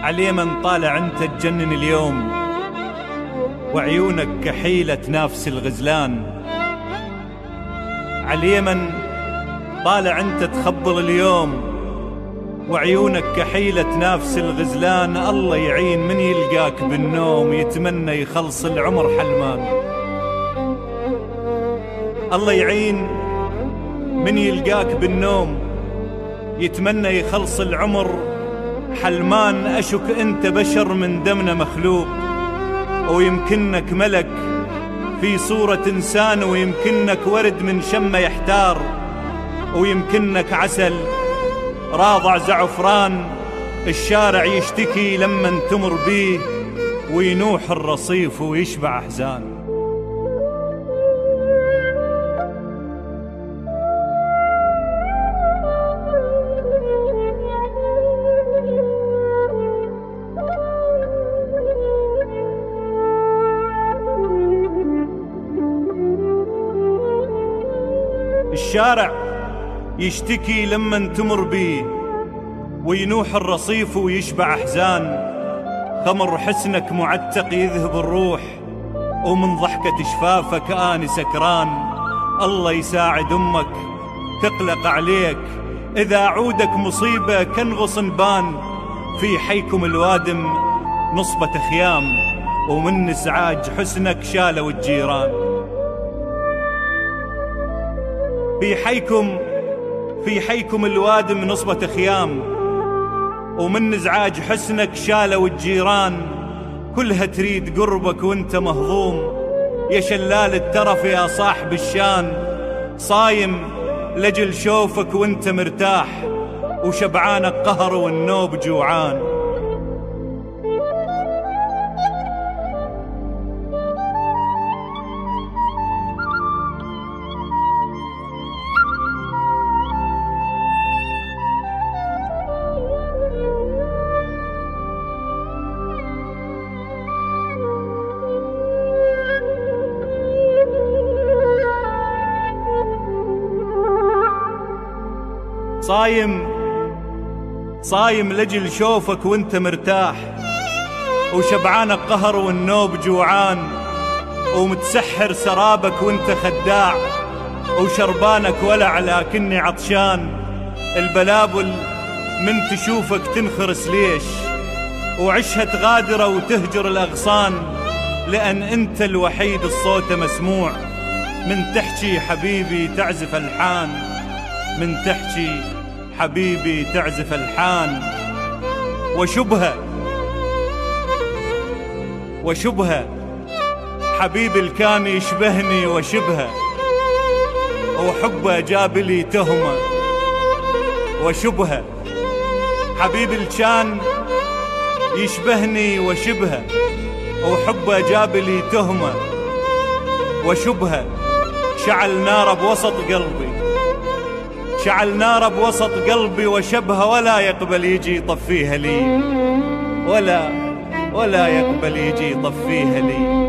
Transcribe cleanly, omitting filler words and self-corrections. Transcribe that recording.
عاليمن طالع انت تجنن اليوم، وعيونك كحيلة نافس الغزلان. عاليمن طالع انت تخبل اليوم، وعيونك كحيلة نافس الغزلان. الله يعين من يلقاك بالنوم يتمنى يخلص العمر حلمان. الله يعين من يلقاك بالنوم يتمنى يخلص العمر حلمان. أشك أنت بشر من دمنا مخلوق، ويمكنك ملك في صورة إنسان، ويمكنك ورد من شمه يحتار، ويمكنك عسل راضع زعفران. الشارع يشتكي لما تمر بيه، وينوح الرصيف ويشبع أحزان. الشارع يشتكي لمن تمر بيه، وينوح الرصيف ويشبع أحزان. خمر حسنك معتق يذهب الروح، ومن ضحكة شفافك آني سكران. الله يساعد أمك تقلق عليك، إذا عودك مصيبة كنغص بان. في حيكم الوادم نصبة خيام، ومن إزعاج حسنك شالوا الجيران. في حيكم الوادم نصبة خيام، ومن ازعاج حسنك شالوا الجيران. كلها تريد قربك وانت مهضوم، يا شلال الترف يا صاحب الشان. صايم لجل شوفك وانت مرتاح، وشبعانك قهر والنوب جوعان. صايم لجل شوفك وانت مرتاح، وشبعانك قهر والنوب جوعان. ومتسحر سرابك وانت خداع، وشربانك ولع لكني عطشان. البلابل من تشوفك تنخرس ليش، وعشها تغادر وتهجر الأغصان. لأن انت الوحيد الصوت مسموع، من تحكي حبيبي تعزف الحان. من تحكي حبيبي تعزف الحان. وشبهه حبيبي الكان يشبهني وشبهه، وحبه جاب لي تهمه. وشبهه حبيبي الكان يشبهني وشبهه، وحبه جاب لي تهمه. وشبهه شعل نار بوسط قلبي، وشبهه ولا يقبل يجي يطفيها لي، ولا يقبل يجي يطفيها لي.